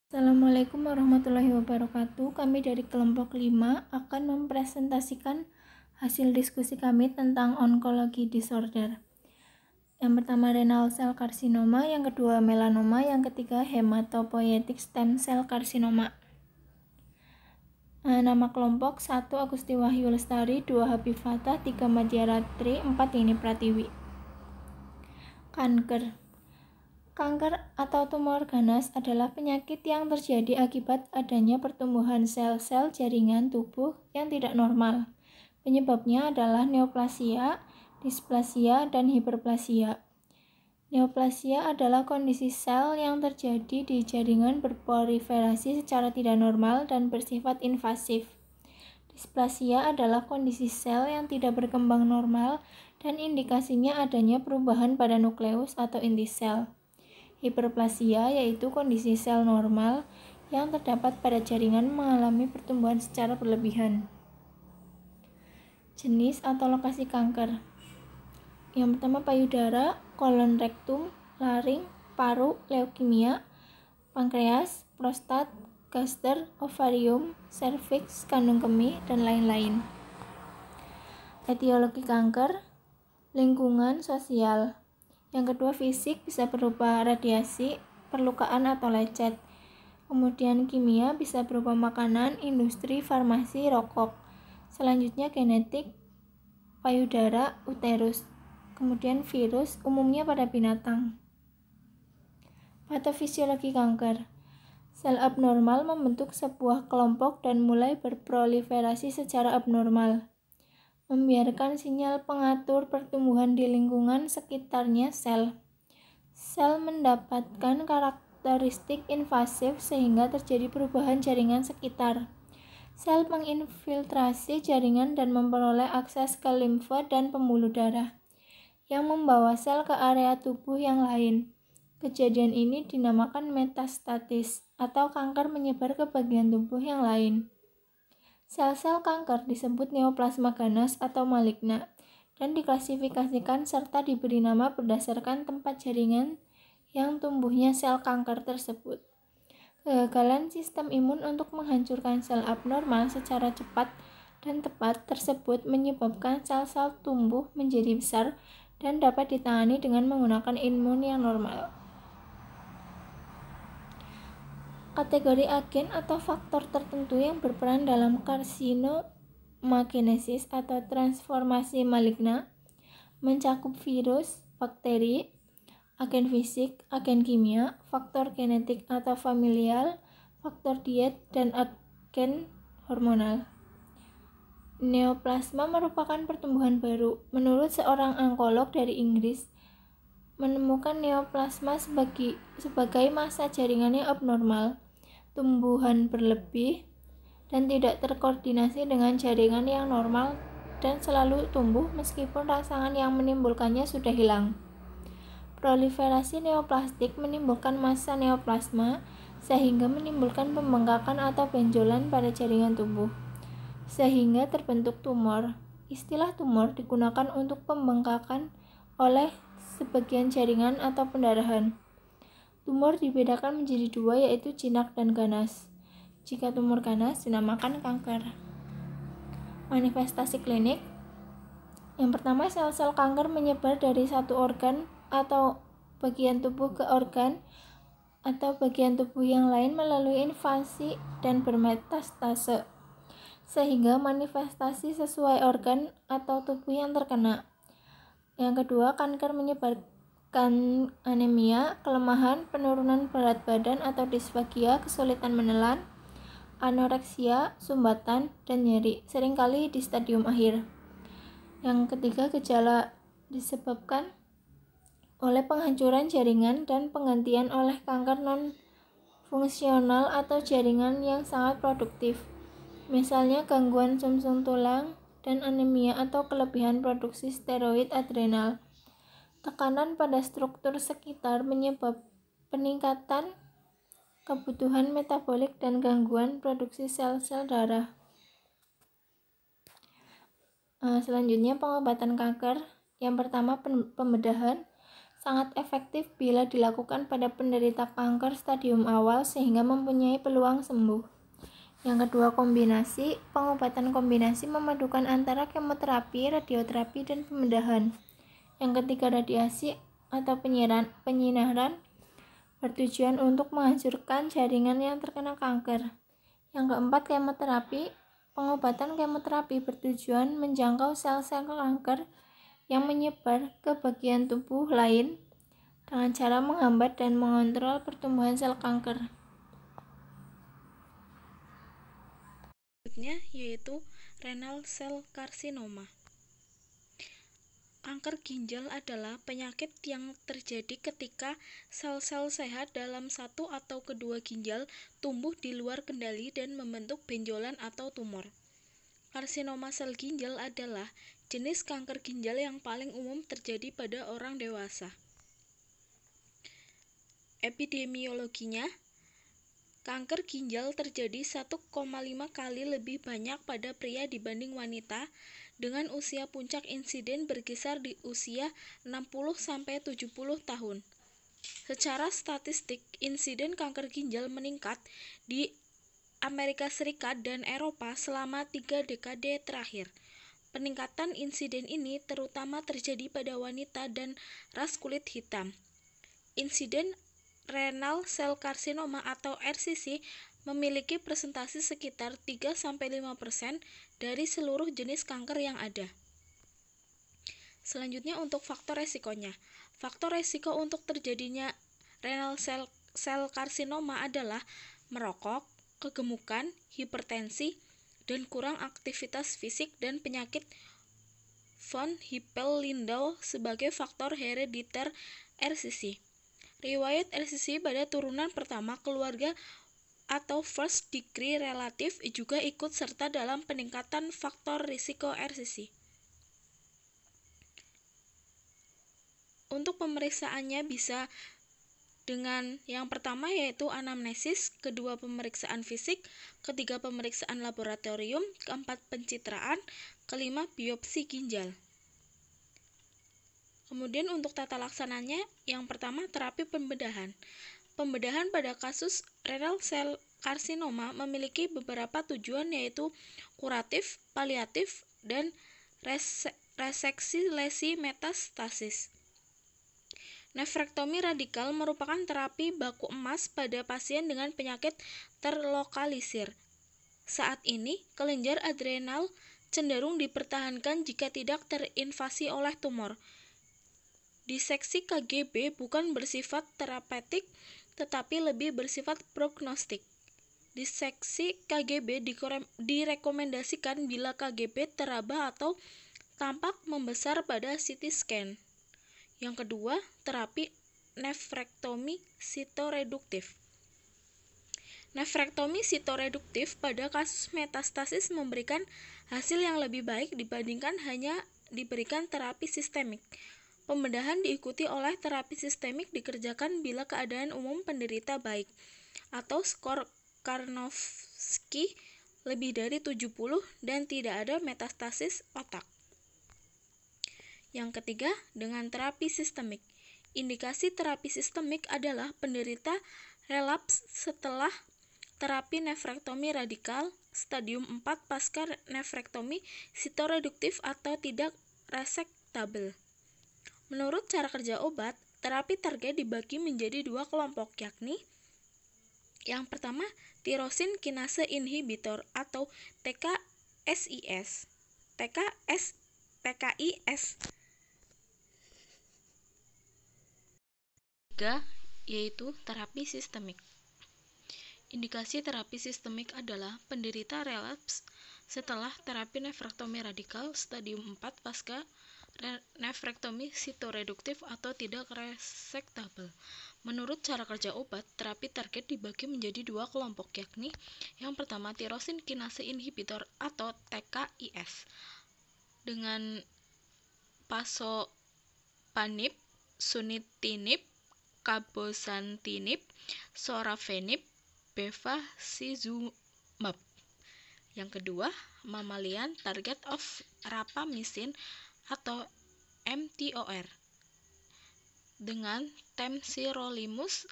Assalamualaikum warahmatullahi wabarakatuh. Kami dari kelompok 5 akan mempresentasikan hasil diskusi kami tentang onkologi disorder. Yang pertama renal cell carcinoma, yang kedua melanoma, yang ketiga hematopoietic stem cell carcinoma. Nama kelompok 1 Agusti Wahyu Lestari, 2 Habib Fatah, 3 Madya Ratri, 4 Yeni Pratiwi. Kanker atau tumor ganas adalah penyakit yang terjadi akibat adanya pertumbuhan sel-sel jaringan tubuh yang tidak normal. Penyebabnya adalah neoplasia, displasia, dan hiperplasia. Neoplasia adalah kondisi sel yang terjadi di jaringan berproliferasi secara tidak normal dan bersifat invasif. Displasia adalah kondisi sel yang tidak berkembang normal dan indikasinya adanya perubahan pada nukleus atau inti sel. Hiperplasia yaitu kondisi sel normal yang terdapat pada jaringan mengalami pertumbuhan secara berlebihan. Jenis atau lokasi kanker. Yang pertama payudara, kolon rektum, laring, paru, leukemia, pankreas, prostat, gaster, ovarium, serviks, kandung kemih, dan lain-lain. Etiologi kanker, lingkungan sosial. Yang kedua fisik bisa berupa radiasi, perlukaan atau lecet. Kemudian kimia bisa berupa makanan, industri, farmasi, rokok. Selanjutnya genetik, payudara, uterus. Kemudian virus, umumnya pada binatang. Patofisiologi kanker. Sel abnormal membentuk sebuah kelompok dan mulai berproliferasi secara abnormal, membiarkan sinyal pengatur pertumbuhan di lingkungan sekitarnya sel. Sel mendapatkan karakteristik invasif sehingga terjadi perubahan jaringan sekitar. Sel menginfiltrasi jaringan dan memperoleh akses ke limfa dan pembuluh darah, yang membawa sel ke area tubuh yang lain. Kejadian ini dinamakan metastatis atau kanker menyebar ke bagian tubuh yang lain. Sel-sel kanker disebut neoplasma ganas atau maligna dan diklasifikasikan serta diberi nama berdasarkan tempat jaringan yang tumbuhnya sel kanker tersebut. Kegagalan sistem imun untuk menghancurkan sel abnormal secara cepat dan tepat tersebut menyebabkan sel-sel tumbuh menjadi besar dan dapat ditangani dengan menggunakan imun yang normal. Kategori agen atau faktor tertentu yang berperan dalam karsinomagenesis atau transformasi maligna mencakup virus, bakteri, agen fisik, agen kimia, faktor genetik atau familial, faktor diet, dan agen hormonal. Neoplasma merupakan pertumbuhan baru. Menurut seorang onkolog dari Inggris, menemukan neoplasma sebagai massa jaringan yang abnormal, tumbuhan berlebih, dan tidak terkoordinasi dengan jaringan yang normal dan selalu tumbuh meskipun rangsangan yang menimbulkannya sudah hilang. Proliferasi neoplastik menimbulkan massa neoplasma sehingga menimbulkan pembengkakan atau benjolan pada jaringan tubuh, sehingga terbentuk tumor. Istilah tumor digunakan untuk pembengkakan oleh sebagian jaringan atau pendarahan. Tumor dibedakan menjadi dua, yaitu jinak dan ganas. Jika tumor ganas dinamakan kanker. Manifestasi klinik. Yang pertama, sel-sel kanker menyebar dari satu organ atau bagian tubuh ke organ atau bagian tubuh yang lain melalui invasi dan bermetastase, sehingga manifestasi sesuai organ atau tubuh yang terkena. Yang kedua, kanker menyebarkan anemia, kelemahan, penurunan berat badan atau disfagia, kesulitan menelan, anoreksia, sumbatan, dan nyeri, seringkali di stadium akhir. Yang ketiga, gejala disebabkan oleh penghancuran jaringan dan penggantian oleh kanker non-fungsional atau jaringan yang sangat produktif, misalnya gangguan sumsum tulang dan anemia atau kelebihan produksi steroid adrenal. Tekanan pada struktur sekitar menyebabkan peningkatan kebutuhan metabolik dan gangguan produksi sel-sel darah. Selanjutnya pengobatan kanker. Yang pertama, pembedahan. sangat efektif bila dilakukan pada penderita kanker stadium awal sehingga mempunyai peluang sembuh. Yang kedua, kombinasi. Pengobatan kombinasi memadukan antara kemoterapi, radioterapi, dan pembedahan. Yang ketiga, radiasi atau penyinaran bertujuan untuk menghancurkan jaringan yang terkena kanker. Yang keempat, kemoterapi. Pengobatan kemoterapi bertujuan menjangkau sel-sel kanker yang menyebar ke bagian tubuh lain dengan cara menghambat dan mengontrol pertumbuhan sel kanker. Selanjutnya yaitu renal cell carcinoma. Kanker ginjal adalah penyakit yang terjadi ketika sel-sel sehat dalam satu atau kedua ginjal tumbuh di luar kendali dan membentuk benjolan atau tumor. Karsinoma sel ginjal adalah jenis kanker ginjal yang paling umum terjadi pada orang dewasa. Epidemiologinya, kanker ginjal terjadi 1,5 kali lebih banyak pada pria dibanding wanita, dengan usia puncak insiden berkisar di usia 60-70 tahun. Secara statistik, insiden kanker ginjal meningkat di Amerika Serikat dan Eropa selama 3 dekade terakhir. Peningkatan insiden ini terutama terjadi pada wanita dan ras kulit hitam. Insiden renal cell carcinoma atau RCC memiliki presentasi sekitar 3-5% dari seluruh jenis kanker yang ada. Selanjutnya untuk faktor resikonya. Faktor resiko untuk terjadinya renal cell carcinoma adalah merokok, kegemukan, hipertensi, dan kurang aktivitas fisik dan penyakit von Hippel-Lindau sebagai faktor herediter RCC. Riwayat RCC pada turunan pertama keluarga atau first degree relatif juga ikut serta dalam peningkatan faktor risiko RCC. Untuk pemeriksaannya bisa dengan yang pertama yaitu anamnesis, kedua pemeriksaan fisik, ketiga pemeriksaan laboratorium, keempat pencitraan, kelima biopsi ginjal. Kemudian untuk tata laksananya, yang pertama terapi pembedahan. Pembedahan pada kasus renal cell carcinoma memiliki beberapa tujuan yaitu kuratif, paliatif, dan reseksi lesi metastasis. Nefrektomi radikal merupakan terapi baku emas pada pasien dengan penyakit terlokalisir. Saat ini, kelenjar adrenal cenderung dipertahankan jika tidak terinvasi oleh tumor. Diseksi KGB bukan bersifat terapeutik, tetapi lebih bersifat prognostik. Diseksi KGB direkomendasikan bila KGB terabah atau tampak membesar pada CT scan. Yang kedua, terapi nefrektomi sitoreduktif. Nefrektomi sitoreduktif pada kasus metastasis memberikan hasil yang lebih baik dibandingkan hanya diberikan terapi sistemik. Pembedahan diikuti oleh terapi sistemik dikerjakan bila keadaan umum penderita baik atau skor Karnofsky lebih dari 70 dan tidak ada metastasis otak. Yang ketiga, dengan terapi sistemik. Indikasi terapi sistemik adalah penderita relaps setelah terapi nefrektomi radikal stadium 4 pasca nefrektomi sitoreduktif atau tidak resektabel. Menurut cara kerja obat, terapi target dibagi menjadi dua kelompok, yakni yang pertama, tirosin kinase inhibitor atau TKIS. Ketiga, yaitu terapi sistemik. Indikasi terapi sistemik adalah penderita relapse setelah terapi nefrektomi radikal stadium 4 pasca nefrektomi sitoreduktif atau tidak resektabel. Menurut cara kerja obat, terapi target dibagi menjadi dua kelompok, yakni yang pertama tirosin kinase inhibitor atau TKIS dengan pasopanib, sunitinib, cabozantinib, sorafenib, bevacizumab. Yang kedua, mammalian target of rapamycin atau mTOR dengan temsirolimus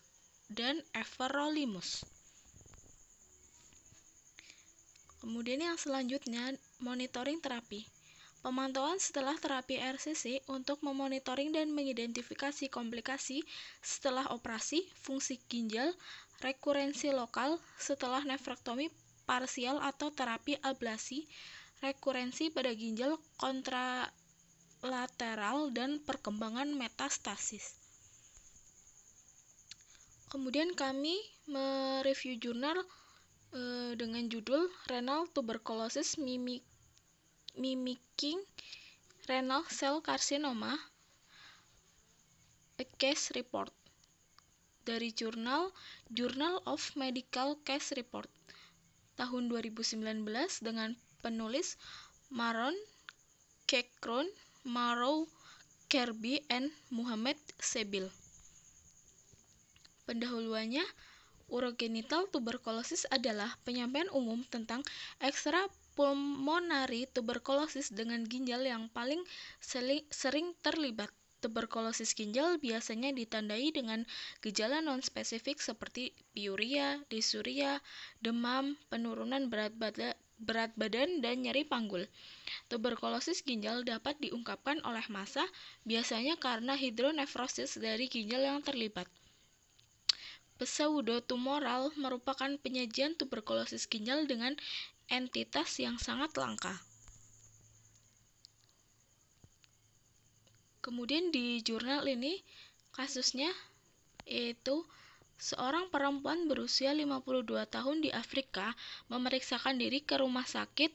dan everolimus. Kemudian yang selanjutnya, monitoring terapi. Pemantauan setelah terapi RCC untuk memonitoring dan mengidentifikasi komplikasi setelah operasi, fungsi ginjal, rekurensi lokal setelah nefrektomi parsial atau terapi ablasi, rekurensi pada ginjal kontralateral, dan perkembangan metastasis. Kemudian kami mereview jurnal dengan judul Renal Tuberculosis Mimicking Renal Cell Carcinoma, a Case Report dari jurnal Journal of Medical Case Report tahun 2019 dengan penulis Maron Kekron, Marou Kerby, and Muhammad Sebil. Pendahuluannya, urogenital tuberculosis adalah penyampaian umum tentang ekstrapulmonary tuberculosis dengan ginjal yang paling sering terlibat. Tuberkulosis ginjal biasanya ditandai dengan gejala non-spesifik seperti piuria, disuria, demam, penurunan berat badan, dan nyeri panggul. Tuberkulosis ginjal dapat diungkapkan oleh massa, biasanya karena hidronefrosis dari ginjal yang terlibat. Pseudotumoral merupakan penyajian tuberkulosis ginjal dengan entitas yang sangat langka. Kemudian di jurnal ini kasusnya yaitu seorang perempuan berusia 52 tahun di Afrika memeriksakan diri ke rumah sakit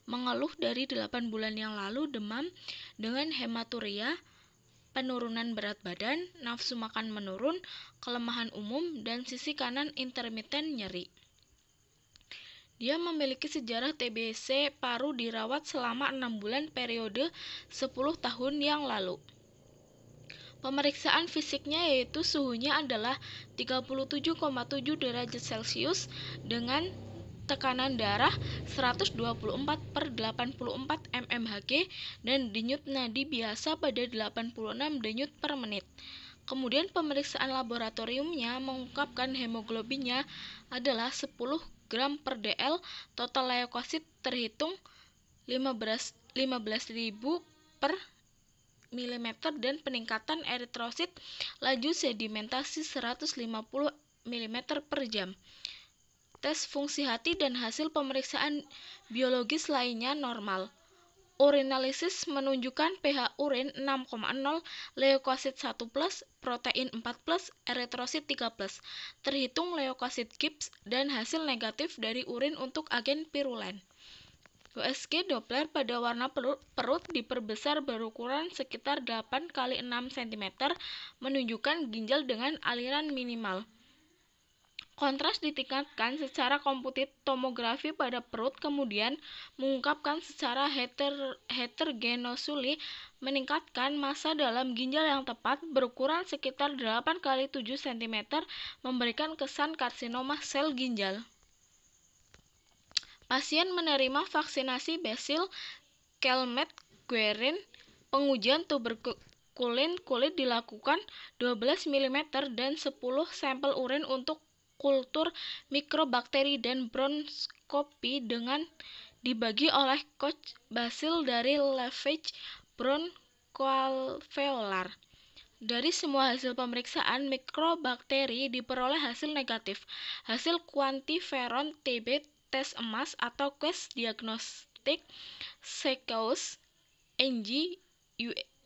mengeluh dari 8 bulan yang lalu demam dengan hematuria, penurunan berat badan, nafsu makan menurun, kelemahan umum, dan sisi kanan intermiten nyeri. Dia memiliki sejarah TBC paru dirawat selama 6 bulan periode 10 tahun yang lalu. Pemeriksaan fisiknya yaitu suhunya adalah 37,7 derajat Celcius dengan tekanan darah 124/84 mmHg dan denyut nadi biasa pada 86 denyut per menit. Kemudian pemeriksaan laboratoriumnya mengungkapkan hemoglobinnya adalah 10 gram per dl, total leukosit terhitung 15.000 per mm, dan peningkatan eritrosit laju sedimentasi 150 mm per jam. Tes fungsi hati dan hasil pemeriksaan biologis lainnya normal. Urinalisis menunjukkan pH urin 6,0, leukosit 1+, protein 4+, eritrosit 3+. Terhitung leukosit Gibbs dan hasil negatif dari urin untuk agen virulen. USG Doppler pada warna perut diperbesar berukuran sekitar 8 x 6 cm, menunjukkan ginjal dengan aliran minimal. Kontras ditingkatkan secara komputit tomografi pada perut, kemudian mengungkapkan secara heterogenosuli meningkatkan massa dalam ginjal yang tepat berukuran sekitar 8 x 7 cm, memberikan kesan karsinoma sel ginjal. Pasien menerima vaksinasi Basil Calmette-Guerin. Pengujian tuberkulin kulit dilakukan 12 mm dan 10 sampel urin untuk kultur mikrobakteri dan bronkoskopi dengan dibagi oleh Koch Basil dari lavage bronchoalveolar. Dari semua hasil pemeriksaan mikrobakteri diperoleh hasil negatif. Hasil quantiferon TB tes emas atau Quest Diagnostic Sequence NG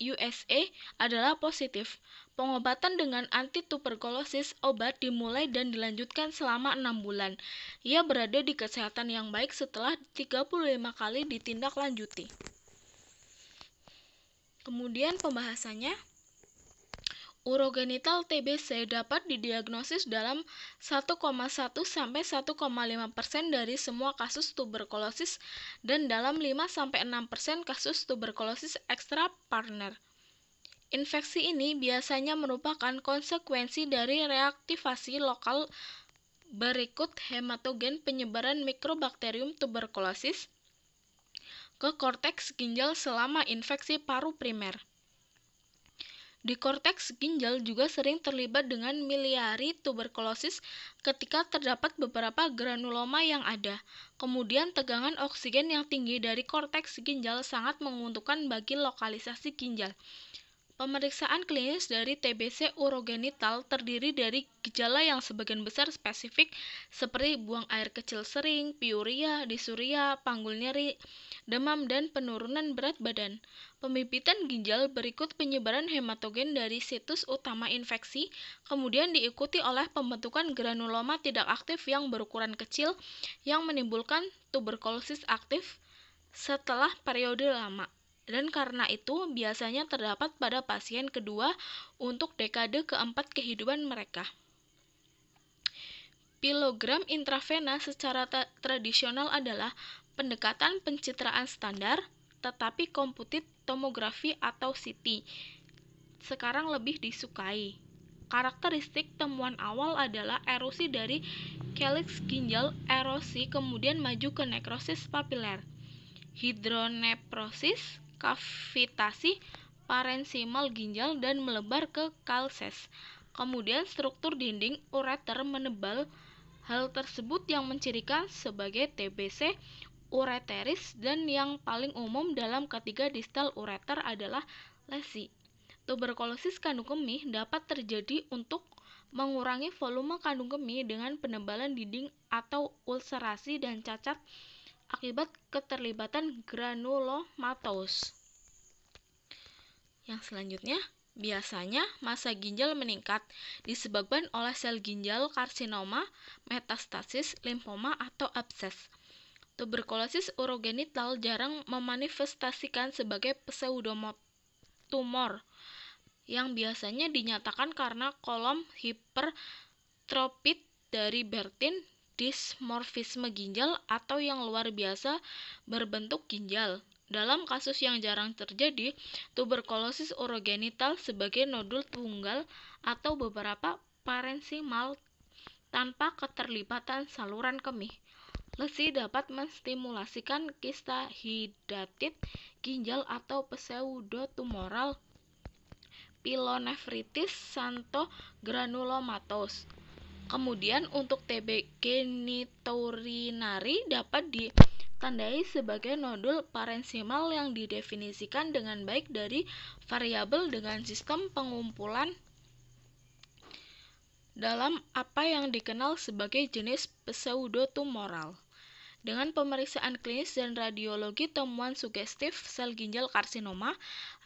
USA adalah positif. Pengobatan dengan antituberkulosis obat dimulai dan dilanjutkan selama 6 bulan. Ia berada di kesehatan yang baik setelah 35 kali ditindaklanjuti. Kemudian pembahasannya, urogenital TBC dapat didiagnosis dalam 1,1 sampai 1,5% dari semua kasus tuberkulosis dan dalam 5-6% kasus tuberkulosis extrapartner. Infeksi ini biasanya merupakan konsekuensi dari reaktivasi lokal berikut hematogen penyebaran mikrobakterium tuberkulosis ke korteks ginjal selama infeksi paru primer. Di korteks ginjal juga sering terlibat dengan miliari tuberkulosis ketika terdapat beberapa granuloma yang ada. Kemudian tegangan oksigen yang tinggi dari korteks ginjal sangat menguntungkan bagi lokalisasi ginjal. Pemeriksaan klinis dari TBC urogenital terdiri dari gejala yang sebagian besar spesifik seperti buang air kecil sering, piuria, disuria, panggul nyeri, demam, dan penurunan berat badan. Pembibitan ginjal berikut penyebaran hematogen dari situs utama infeksi, kemudian diikuti oleh pembentukan granuloma tidak aktif yang berukuran kecil yang menimbulkan tuberkulosis aktif setelah periode lama. Dan karena itu biasanya terdapat pada pasien kedua untuk dekade keempat kehidupan mereka. Pilogram intravena secara tradisional adalah pendekatan pencitraan standar, tetapi computed tomografi atau CT sekarang lebih disukai. Karakteristik temuan awal adalah erosi dari calyx ginjal, erosi kemudian maju ke nekrosis papiler, hidronephrosis, kavitasi parensimal ginjal dan melebar ke kalses. Kemudian struktur dinding ureter menebal. Hal tersebut yang mencirikan sebagai TBC ureteris dan yang paling umum dalam ketiga distal ureter adalah lesi. Tuberkulosis kandung kemih dapat terjadi untuk mengurangi volume kandung kemih dengan penebalan dinding atau ulserasi dan cacat akibat keterlibatan granulomatous. Yang selanjutnya, biasanya massa ginjal meningkat disebabkan oleh sel ginjal karsinoma, metastasis, limfoma, atau abses. Tuberkulosis urogenital jarang memanifestasikan sebagai pseudotumor yang biasanya dinyatakan karena kolom hipertrofit dari Bertin, dismorfisme ginjal, atau yang luar biasa berbentuk ginjal. Dalam kasus yang jarang terjadi, tuberkulosis urogenital sebagai nodul tunggal atau beberapa parensimal tanpa keterlibatan saluran kemih. Lesi dapat menstimulasikan kista hidatit ginjal atau pseudotumoral pilonefritis santogranulomatous. Kemudian untuk TB genitourinary dapat ditandai sebagai nodul parensimal yang didefinisikan dengan baik dari variabel dengan sistem pengumpulan dalam apa yang dikenal sebagai jenis pseudotumoral. Dengan pemeriksaan klinis dan radiologi temuan sugestif sel ginjal karsinoma,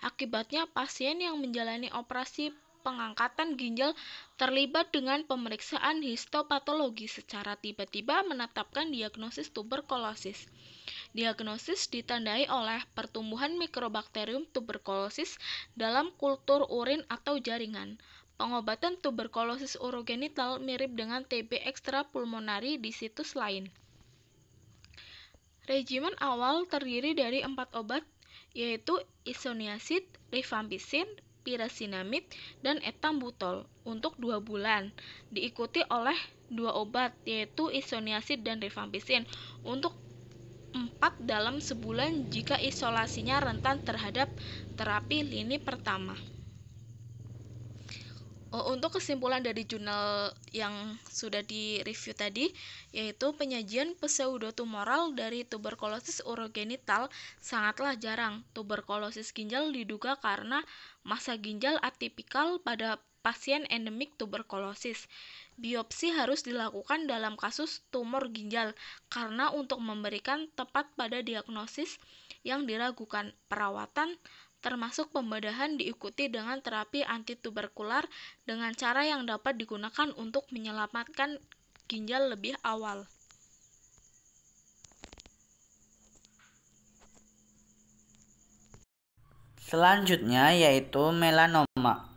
akibatnya pasien yang menjalani operasi pengangkatan ginjal terlibat dengan pemeriksaan histopatologi secara tiba-tiba menetapkan diagnosis tuberkulosis. Diagnosis ditandai oleh pertumbuhan mikrobakterium tuberkulosis dalam kultur urin atau jaringan. Pengobatan tuberkulosis urogenital mirip dengan TB ekstrapulmonari di situs lain. Regimen awal terdiri dari 4 obat, yaitu isoniazid, rifampicin, pirazinamid, dan etambutol untuk 2 bulan, diikuti oleh 2 obat, yaitu isoniazid dan rifampicin untuk 4 dalam sebulan jika isolasinya rentan terhadap terapi lini pertama. Untuk kesimpulan dari jurnal yang sudah direview tadi, yaitu penyajian pseudotumoral dari tuberkulosis urogenital sangatlah jarang. Tuberkulosis ginjal diduga karena massa ginjal atipikal pada pasien endemik tuberkulosis. Biopsi harus dilakukan dalam kasus tumor ginjal karena untuk memberikan tepat pada diagnosis yang diragukan, perawatan termasuk pembedahan diikuti dengan terapi antituberkular dengan cara yang dapat digunakan untuk menyelamatkan ginjal lebih awal. Selanjutnya yaitu melanoma.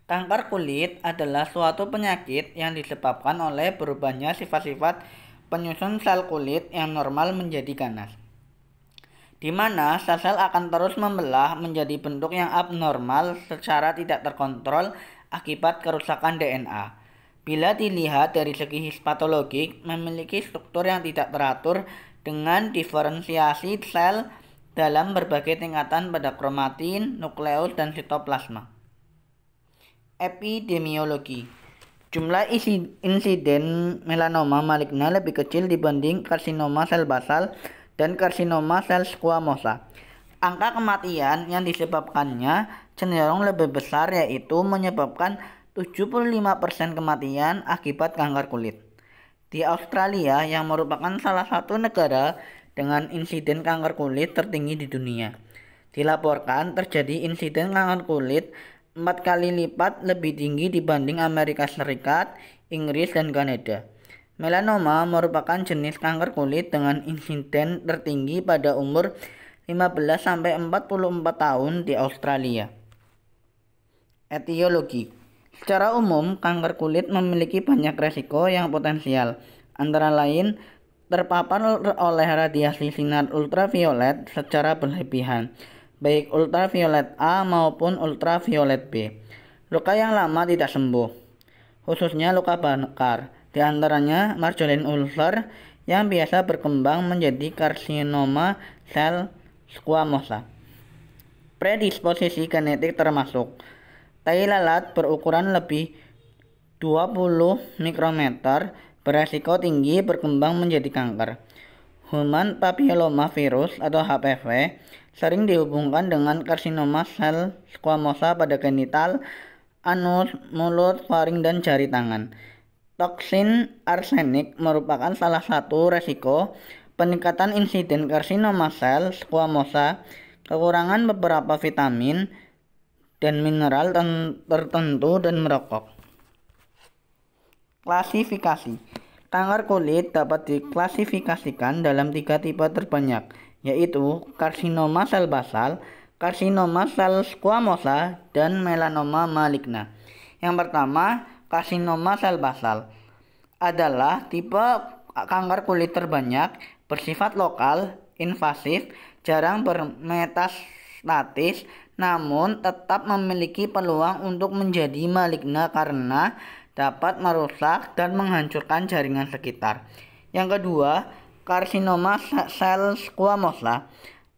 Kanker kulit adalah suatu penyakit yang disebabkan oleh berubahnya sifat-sifat penyusun sel kulit yang normal menjadi ganas, di mana sel-sel akan terus membelah menjadi bentuk yang abnormal secara tidak terkontrol akibat kerusakan DNA. Bila dilihat dari segi histopatologik, memiliki struktur yang tidak teratur dengan diferensiasi sel dalam berbagai tingkatan pada kromatin, nukleus, dan sitoplasma. Epidemiologi. Jumlah insiden melanoma maligna lebih kecil dibanding karsinoma sel basal dan karsinoma sel squamosa. Angka kematian yang disebabkannya cenderung lebih besar, yaitu menyebabkan 75% kematian akibat kanker kulit. Di Australia, yang merupakan salah satu negara dengan insiden kanker kulit tertinggi di dunia, dilaporkan terjadi insiden kanker kulit 4 kali lipat lebih tinggi dibanding Amerika Serikat, Inggris, dan Kanada. Melanoma merupakan jenis kanker kulit dengan insiden tertinggi pada umur 15-44 tahun di Australia. Etiologi. Secara umum, kanker kulit memiliki banyak resiko yang potensial, antara lain terpapar oleh radiasi sinar ultraviolet secara berlebihan, baik ultraviolet A maupun ultraviolet B. Luka yang lama tidak sembuh, khususnya luka bakar, di antaranya Marjolin ulcer yang biasa berkembang menjadi karsinoma sel squamosa. Predisposisi genetik termasuk tai lalat berukuran lebih 20 mikrometer beresiko tinggi berkembang menjadi kanker. Human papilloma virus atau HPV sering dihubungkan dengan karsinoma sel squamosa pada genital, anus, mulut, faring, dan jari tangan. Toksin arsenik merupakan salah satu resiko peningkatan insiden karsinoma sel squamosa. Kekurangan beberapa vitamin dan mineral tertentu dan merokok. Klasifikasi. Kanker kulit dapat diklasifikasikan dalam 3 tipe terbanyak, yaitu karsinoma sel basal, karsinoma sel squamosa, dan melanoma maligna. Yang pertama, karsinoma sel basal adalah tipe kanker kulit terbanyak, bersifat lokal, invasif, jarang bermetastatis, namun tetap memiliki peluang untuk menjadi maligna karena dapat merusak dan menghancurkan jaringan sekitar. Yang kedua, karsinoma sel squamosa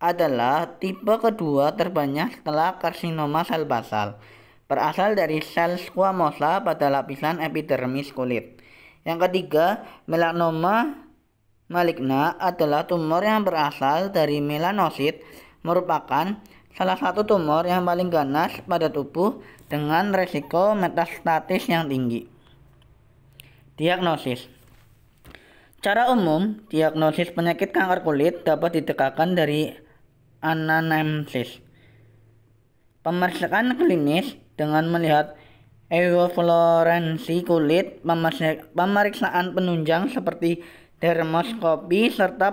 adalah tipe kedua terbanyak setelah karsinoma sel basal. Berasal dari sel squamosa pada lapisan epidermis kulit. Yang ketiga, melanoma maligna adalah tumor yang berasal dari melanosit, merupakan salah satu tumor yang paling ganas pada tubuh dengan resiko metastatis yang tinggi. Diagnosis. Secara umum, diagnosis penyakit kanker kulit dapat didekatkan dari anamnesis. Pemeriksaan klinis dengan melihat euflorensi kulit, pemeriksaan penunjang seperti dermoskopi, serta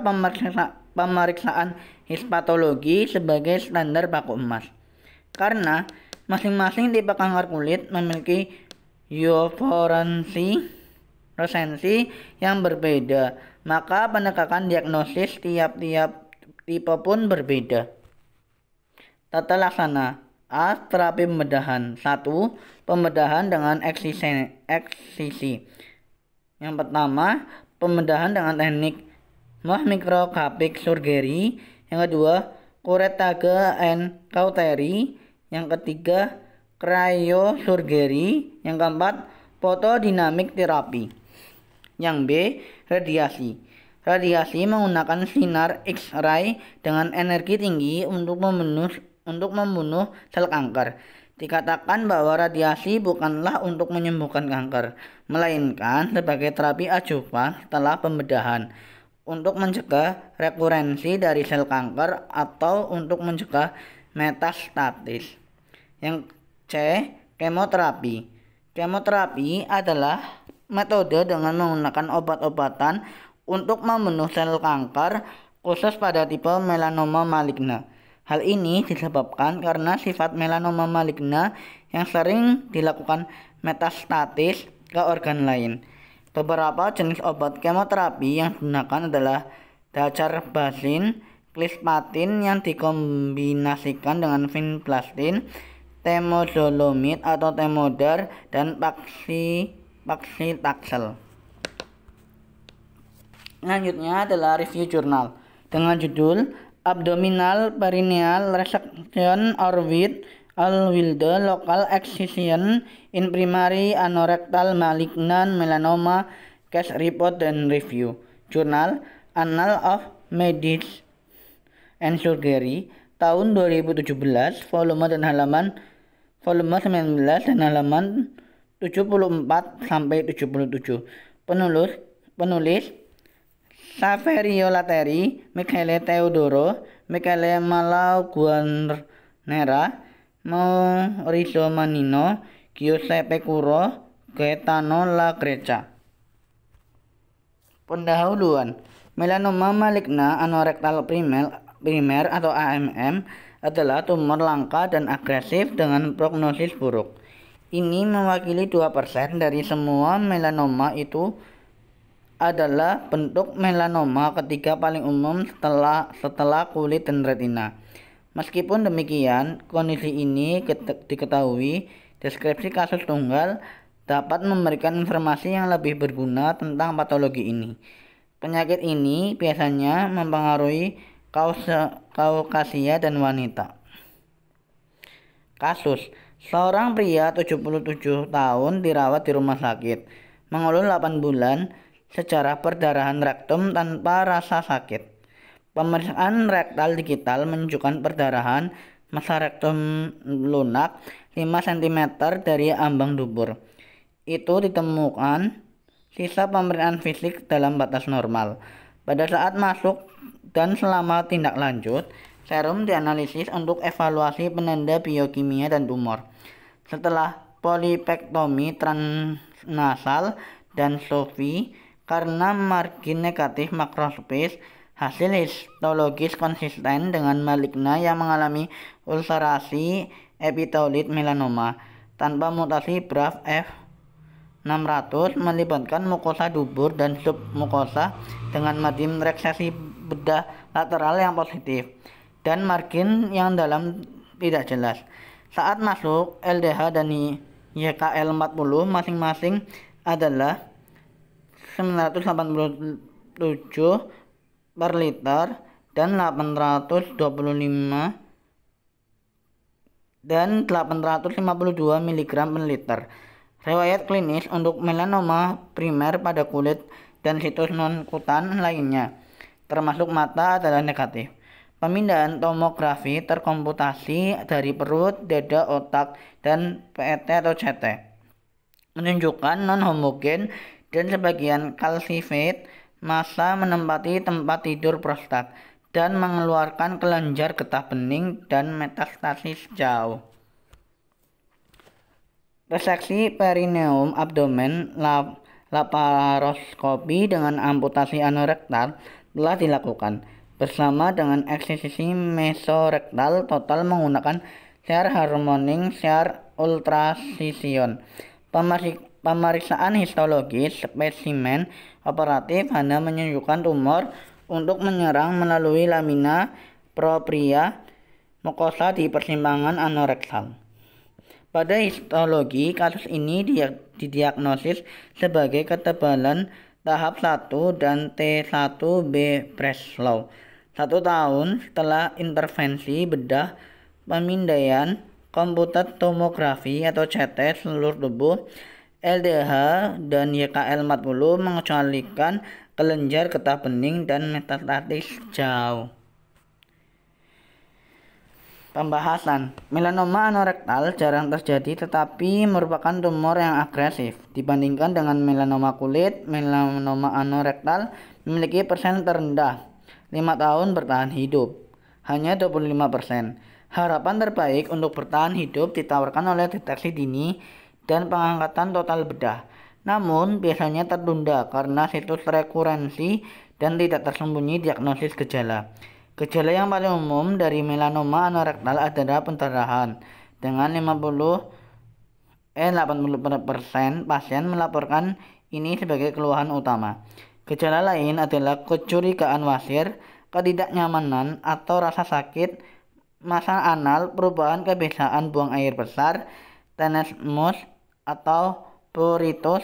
pemeriksaan histopatologi sebagai standar baku emas. Karena masing-masing tipe kanker kulit memiliki euflorensi yang berbeda, maka pendekatan diagnosis tiap-tiap tipe pun berbeda. Tata laksana. A. Terapi pembedahan. 1. Pembedahan dengan eksisi. Yang pertama, pembedahan dengan teknik microscopic surgery. Yang kedua, curettage and cautery. Yang ketiga, cryosurgery. Yang keempat, photodynamic therapy. Yang B. Radiasi. Radiasi menggunakan sinar X-ray dengan energi tinggi untuk membunuh sel kanker. Dikatakan bahwa radiasi bukanlah untuk menyembuhkan kanker, melainkan sebagai terapi ajuvan setelah pembedahan, untuk mencegah rekurensi dari sel kanker atau untuk mencegah metastatis. Yang C. Kemoterapi. Kemoterapi adalah metode dengan menggunakan obat-obatan untuk membunuh sel kanker, khusus pada tipe melanoma maligna. Hal ini disebabkan karena sifat melanoma maligna yang sering dilakukan metastatis ke organ lain. Beberapa jenis obat kemoterapi yang digunakan adalah dacarbazine, cisplatin yang dikombinasikan dengan vinblastine, temozolomid atau temodar, dan paclitaxel. Selanjutnya adalah review jurnal dengan judul abdominal perineal resection or with with the local excision in primary anorectal malignant melanoma case report and review. Jurnal Annals of Medicine and Surgery tahun 2017 volume 19 dan halaman 74 sampai 77. Penulis Saverio Latteri, Michele Teodoro, Michele Malaguarnera, Maurizio Mannino, Giuseppe Curro, Gaetano La Greca. Pendahuluan. Melanoma maligna anorektal primer atau AMM adalah tumor langka dan agresif dengan prognosis buruk. Ini mewakili 2% dari semua melanoma. Itu adalah bentuk melanoma ketiga paling umum setelah kulit dan retina. Meskipun demikian, kondisi ini diketahui, deskripsi kasus tunggal dapat memberikan informasi yang lebih berguna tentang patologi ini. Penyakit ini biasanya mempengaruhi Kaukasia dan wanita. Kasus: seorang pria 77 tahun dirawat di rumah sakit, mengeluh 8 bulan, sejarah perdarahan rektum tanpa rasa sakit. Pemeriksaan rektal digital menunjukkan perdarahan massa rektum lunak 5 cm dari ambang dubur. Itu ditemukan sisa pemeriksaan fisik dalam batas normal. Pada saat masuk dan selama tindak lanjut, serum dianalisis untuk evaluasi penanda biokimia dan tumor. Setelah polipektomi transnasal dan SOFI karena margin negatif makroskopis, hasil histologis konsisten dengan maligna yang mengalami ulcerasi epitelit melanoma tanpa mutasi BRAF F600 melibatkan mukosa dubur dan submukosa dengan margin reseksi bedah lateral yang positif dan margin yang dalam tidak jelas. Saat masuk, LDH dan YKL 40 masing-masing adalah 987 per liter dan 852 mg per liter. Riwayat klinis untuk melanoma primer pada kulit dan situs non-kutan lainnya, termasuk mata, adalah negatif. Pemindahan tomografi terkomputasi dari perut, dada, otak, dan PET atau CT menunjukkan non-homogen dan sebagian calcified massa menempati tempat tidur prostat dan mengeluarkan kelenjar getah bening dan metastasis jauh. Reseksi perineum abdomen laparoskopi dengan amputasi anorektal telah dilakukan bersama dengan eksisi mesorektal total menggunakan shear harmonic shear ultrascision. Pemeriksaan histologis spesimen operatif hanya menunjukkan tumor untuk menyerang melalui lamina propria mukosa di persimpangan anorektal. Pada histologi, kasus ini didiagnosis sebagai ketebalan tahap 1 dan T1B Breslow. 1 tahun setelah intervensi bedah, pemindaian komputer tomografi atau CT seluruh tubuh, LDH dan YKL 40 mengecualikan kelenjar getah bening dan metastasis jauh. Pembahasan. Melanoma anorektal jarang terjadi tetapi merupakan tumor yang agresif. Dibandingkan dengan melanoma kulit, melanoma anorektal memiliki persen terendah 5 tahun bertahan hidup, hanya 25%. Harapan terbaik untuk bertahan hidup ditawarkan oleh deteksi dini dan pengangkatan total bedah. Namun biasanya tertunda karena situs rekurensi dan tidak tersembunyi diagnosis gejala. Gejala yang paling umum dari melanoma anorektal adalah pendarahan. Dengan 80% pasien melaporkan ini sebagai keluhan utama. Gejala lain adalah kecurigaan wasir, ketidaknyamanan atau rasa sakit, masa anal, perubahan kebiasaan buang air besar, tenesmus atau pruritus,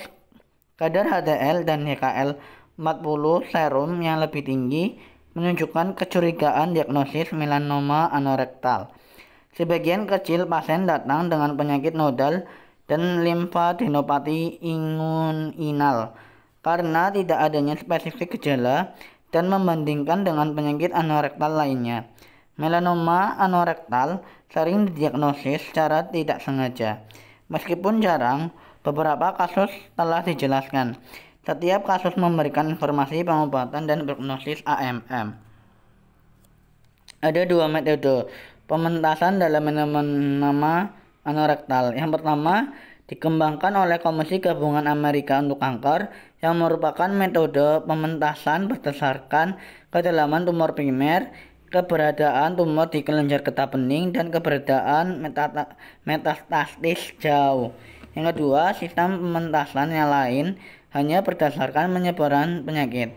kadar HDL dan YKL 40 serum yang lebih tinggi, menunjukkan kecurigaan diagnosis melanoma anorektal. Sebagian kecil pasien datang dengan penyakit nodal dan limfadenopati inguinal karena tidak adanya spesifik gejala dan membandingkan dengan penyakit anorektal lainnya. Melanoma anorektal sering didiagnosis secara tidak sengaja. Meskipun jarang, beberapa kasus telah dijelaskan. Setiap kasus memberikan informasi pengobatan dan prognosis AMM. Ada dua metode pementasan dalam melanoma anorektal. Yang pertama, dikembangkan oleh Komisi Gabungan Amerika untuk Kanker yang merupakan metode pementasan berdasarkan kedalaman tumor primer, keberadaan tumor di kelenjar getah bening, dan keberadaan metastasis jauh. Yang kedua, sistem pementasan yang lain hanya berdasarkan penyebaran penyakit.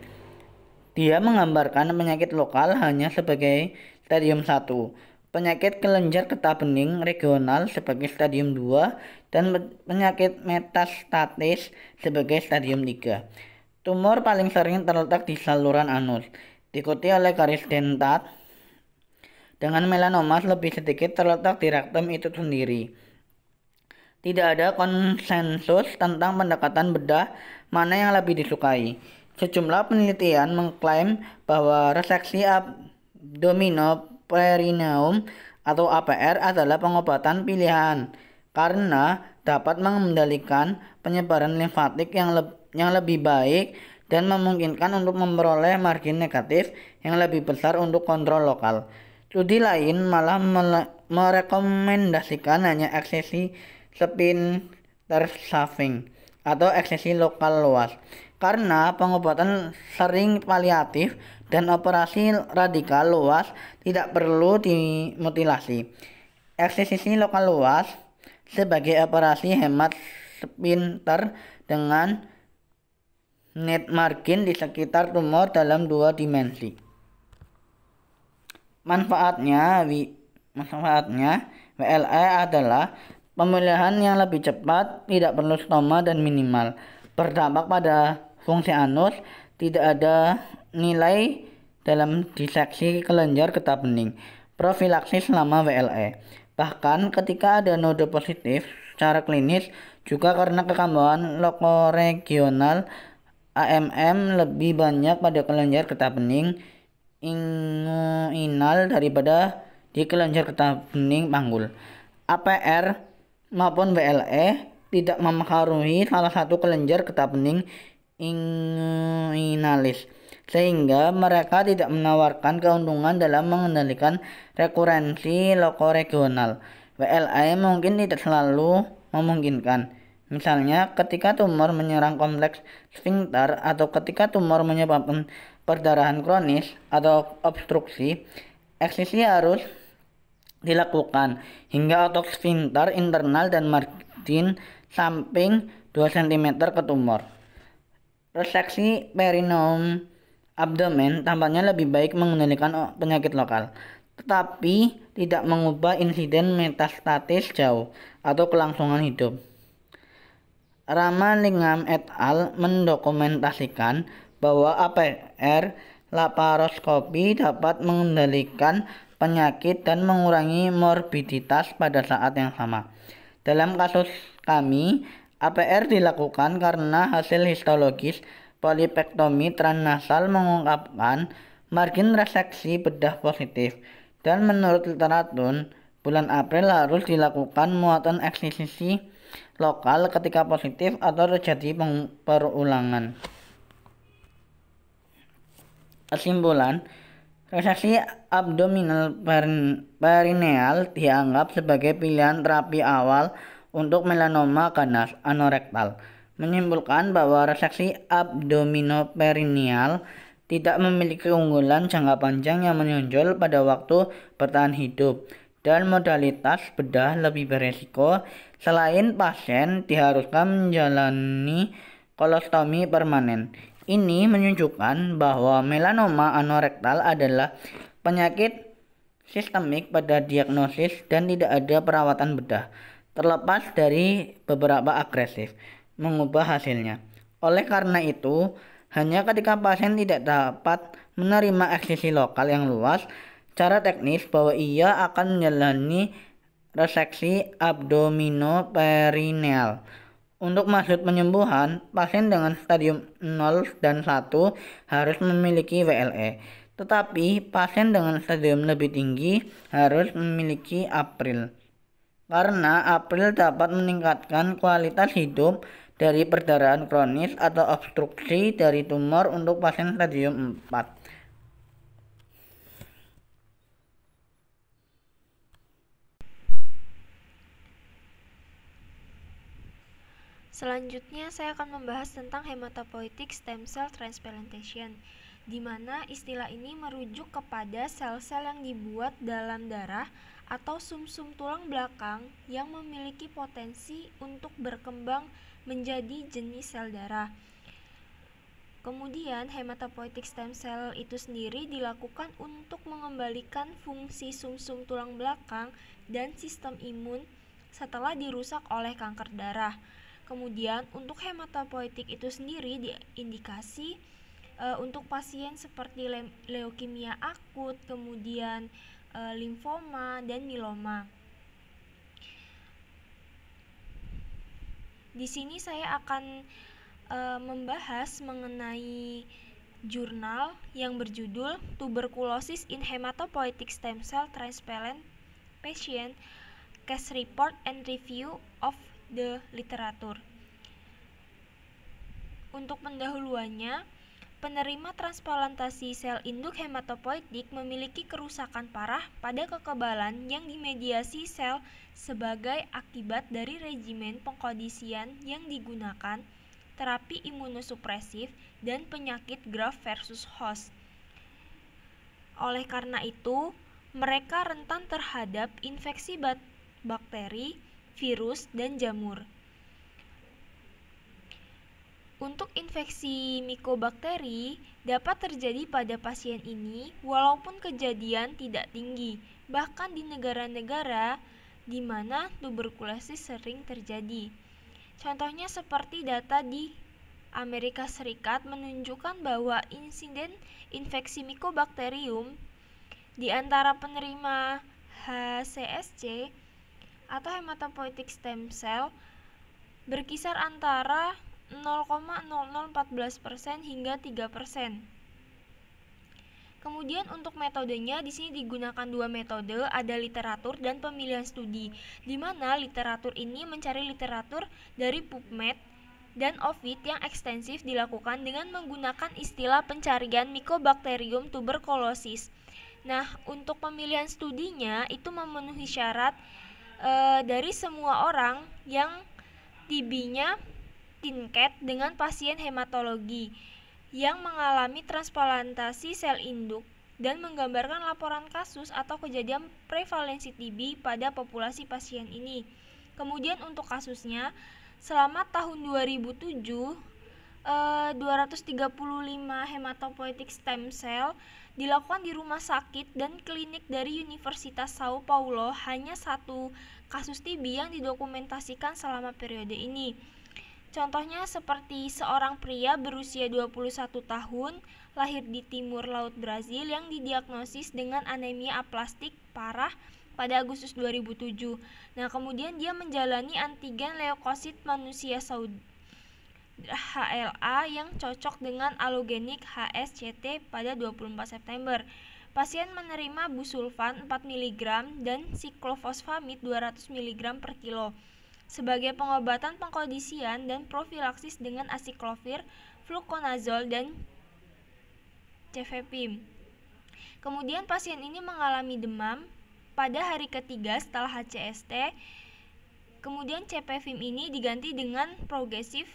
Dia menggambarkan penyakit lokal hanya sebagai stadium 1, penyakit kelenjar getah bening regional sebagai stadium 2, dan penyakit metastatis sebagai stadium 3. Tumor paling sering terletak di saluran anus, diikuti oleh garis dentat, dengan melanoma lebih sedikit terletak di rektum itu sendiri. Tidak ada konsensus tentang pendekatan bedah mana yang lebih disukai. Sejumlah penelitian mengklaim bahwa reseksi abdominoperineum atau APR adalah pengobatan pilihan karena dapat mengendalikan penyebaran limfatik yang lebih baik dan memungkinkan untuk memperoleh margin negatif yang lebih besar untuk kontrol lokal. Studi lain malah merekomendasikan hanya eksesi sphincter shaving atau eksesi lokal luas karena pengobatan sering paliatif dan operasi radikal luas tidak perlu dimutilasi. Eksesi lokal luas sebagai operasi hemat sphincter dengan net margin di sekitar tumor dalam 2 dimensi. Manfaatnya WLE adalah pemilihan yang lebih cepat, tidak perlu stoma dan minimal, berdampak pada fungsi anus, tidak ada nilai dalam diseksi kelenjar getah bening, profilaksis selama WLE. Bahkan ketika ada node positif secara klinis juga karena kekambuhan lokoregional AMM lebih banyak pada kelenjar getah bening inguinal daripada di kelenjar getah bening panggul. APR maupun WLE tidak mempengaruhi salah satu kelenjar getah bening inguinalis, sehingga mereka tidak menawarkan keuntungan dalam mengendalikan rekurensi lokoregional. WLE mungkin tidak selalu memungkinkan. Misalnya ketika tumor menyerang kompleks sphincter atau ketika tumor menyebabkan perdarahan kronis atau obstruksi, eksisi harus dilakukan hingga otot sphincter internal dan margin samping 2 cm ke tumor. Reseksi perineum abdomen tampaknya lebih baik mengendalikan penyakit lokal, tetapi tidak mengubah insiden metastatis jauh atau kelangsungan hidup. Ramalingam et al. Mendokumentasikan bahwa APR laparoskopi dapat mengendalikan penyakit dan mengurangi morbiditas pada saat yang sama. Dalam kasus kami, APR dilakukan karena hasil histologis polipektomi transnasal mengungkapkan margin reseksi bedah positif, dan menurut literatur, bulan April harus dilakukan muatan eksisi lokal ketika positif atau terjadi perulangan. Kesimpulan, reseksi abdominal perineal dianggap sebagai pilihan terapi awal untuk melanoma ganas anorektal, menyimpulkan bahwa reseksi abdominoperineal tidak memiliki keunggulan jangka panjang yang menonjol pada waktu bertahan hidup, dan modalitas bedah lebih beresiko selain pasien diharuskan menjalani kolostomi permanen. Ini menunjukkan bahwa melanoma anorektal adalah penyakit sistemik pada diagnosis dan tidak ada perawatan bedah, terlepas dari beberapa agresif mengubah hasilnya. Oleh karena itu, Hanya ketika pasien tidak dapat menerima eksisi lokal yang luas, secara teknis bahwa ia akan menjalani reseksi abdominoperineal. Untuk maksud penyembuhan, pasien dengan stadium 0 dan 1 harus memiliki WLE. Tetapi pasien dengan stadium lebih tinggi harus memiliki April. Karena April dapat meningkatkan kualitas hidup dari perdarahan kronis atau obstruksi dari tumor untuk pasien stadium 4. Selanjutnya saya akan membahas tentang hematopoietic stem cell transplantation, di mana istilah ini merujuk kepada sel-sel yang dibuat dalam darah atau sumsum tulang belakang yang memiliki potensi untuk berkembang menjadi jenis sel darah. Kemudian hematopoietic stem cell itu sendiri dilakukan untuk mengembalikan fungsi sumsum tulang belakang dan sistem imun setelah dirusak oleh kanker darah. Kemudian untuk hematopoietik itu sendiri diindikasi untuk pasien seperti leukemia akut, kemudian limfoma dan mieloma. Di sini saya akan membahas mengenai jurnal yang berjudul Tuberculosis in Hematopoietic Stem Cell Transplant Patient Case Report and Review of the Literature. Untuk pendahuluannya, penerima transplantasi sel induk hematopoietik memiliki kerusakan parah pada kekebalan yang dimediasi sel sebagai akibat dari regimen pengkondisian yang digunakan, terapi imunosupresif, dan penyakit graft versus host. Oleh karena itu, mereka rentan terhadap infeksi bakteri, virus, dan jamur. Untuk infeksi mikobakteri dapat terjadi pada pasien ini walaupun kejadian tidak tinggi, bahkan di negara-negara di mana tuberkulosis sering terjadi. Contohnya seperti data di Amerika Serikat menunjukkan bahwa insiden infeksi Mycobacterium di antara penerima HCSC atau hematopoietic stem cell berkisar antara 0,0014% hingga 3%. Kemudian untuk metodenya di sini digunakan dua metode, ada literatur dan pemilihan studi, di mana literatur ini mencari literatur dari PubMed dan Ovid yang ekstensif dilakukan dengan menggunakan istilah pencarian Mycobacterium tuberculosis. Nah, untuk pemilihan studinya itu memenuhi syarat dari semua orang yang TB-nya tingkat dengan pasien hematologi yang mengalami transplantasi sel induk dan menggambarkan laporan kasus atau kejadian prevalensi TB pada populasi pasien ini. Kemudian untuk kasusnya, selama tahun 2007, 235 hematopoietic stem cell dilakukan di rumah sakit dan klinik dari Universitas Sao Paulo. Hanya satu kasus TB yang didokumentasikan selama periode ini. Contohnya seperti seorang pria berusia 21 tahun, lahir di timur laut Brazil yang didiagnosis dengan anemia aplastik parah pada Agustus 2007. Nah, kemudian dia menjalani antigen leukosit manusia Saudi HLA yang cocok dengan allogeneic HSCT pada 24 September. Pasien menerima busulfan 4 mg dan siklofosfamid 200 mg per kilo sebagai pengobatan pengkondisian dan profilaksis dengan asiklovir, fluconazole, dan cefepime. Kemudian pasien ini mengalami demam pada hari ketiga setelah HCST. Kemudian cefepime ini diganti dengan progresif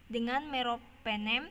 dengan meropenem,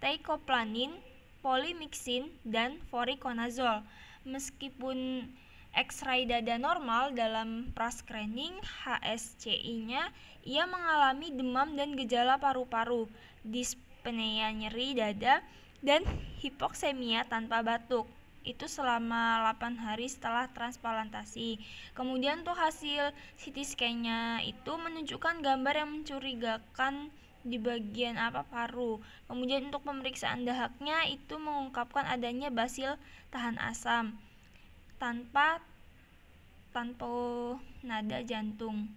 teicoplanin, polymyxin, dan voriconazole. Meskipun X-ray dada normal dalam pra-screening HSCI-nya, ia mengalami demam dan gejala paru-paru, dispnea nyeri dada, dan hipoksemia tanpa batuk. Itu selama 8 hari setelah transplantasi. Kemudian untuk hasil CT scan-nya itu menunjukkan gambar yang mencurigakan di bagian paru. Kemudian untuk pemeriksaan dahaknya itu mengungkapkan adanya basil tahan asam tanpa nada jantung.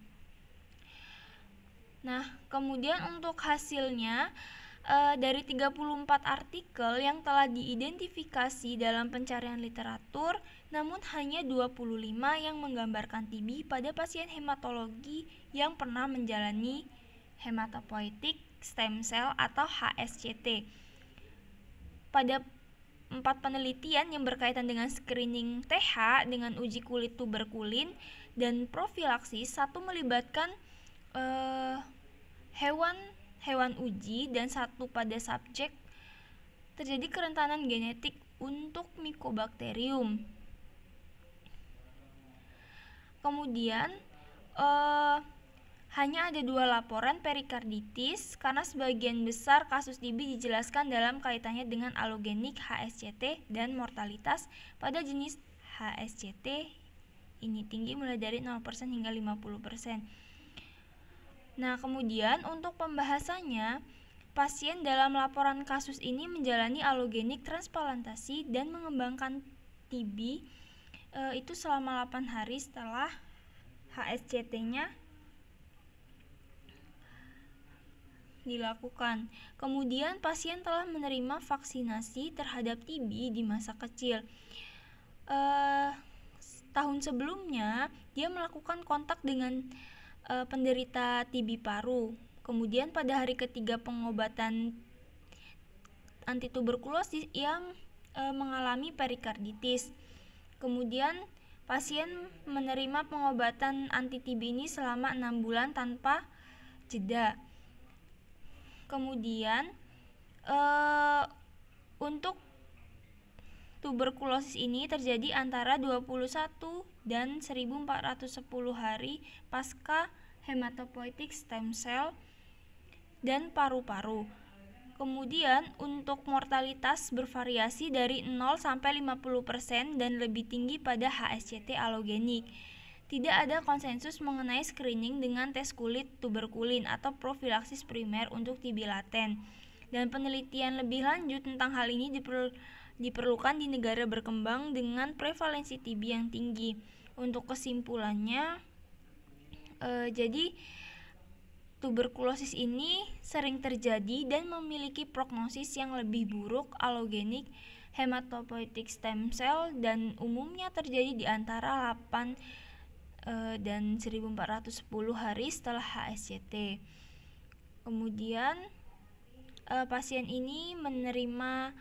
Nah, kemudian untuk hasilnya dari 34 artikel yang telah diidentifikasi dalam pencarian literatur, namun hanya 25 yang menggambarkan TB pada pasien hematologi yang pernah menjalani hematopoietic stem cell atau HSCT. Pada 4 penelitian yang berkaitan dengan screening TH dengan uji kulit tuberkulin dan profilaksis, satu melibatkan hewan uji dan satu pada subjek, terjadi kerentanan genetik untuk Mycobacterium. Kemudian hanya ada 2 laporan perikarditis karena sebagian besar kasus TB dijelaskan dalam kaitannya dengan allogeneic HSCT dan mortalitas pada jenis HSCT ini tinggi mulai dari 0% hingga 50%. Nah, kemudian untuk pembahasannya, pasien dalam laporan kasus ini menjalani allogeneic transplantasi dan mengembangkan TB itu selama 8 hari setelah HSCT-nya dilakukan. Kemudian pasien telah menerima vaksinasi terhadap TB di masa kecil. Tahun sebelumnya dia melakukan kontak dengan penderita TB paru. Kemudian pada hari ketiga pengobatan antituberkulosis ia mengalami perikarditis. Kemudian pasien menerima pengobatan anti-TB ini selama 6 bulan tanpa jeda. Kemudian untuk tuberkulosis ini terjadi antara 21 dan 1410 hari pasca hematopoietic stem cell dan paru-paru. Kemudian untuk mortalitas bervariasi dari 0 sampai 50% dan lebih tinggi pada HSCT allogenik. Tidak ada konsensus mengenai screening dengan tes kulit tuberkulin atau profilaksis primer untuk TB laten. Dan penelitian lebih lanjut tentang hal ini diperlukan di negara berkembang dengan prevalensi TB yang tinggi. Untuk kesimpulannya, jadi tuberkulosis ini sering terjadi dan memiliki prognosis yang lebih buruk allogeneic hematopoietic stem cell dan umumnya terjadi di antara 8 dan 1410 hari setelah HSCT. Kemudian pasien ini menerima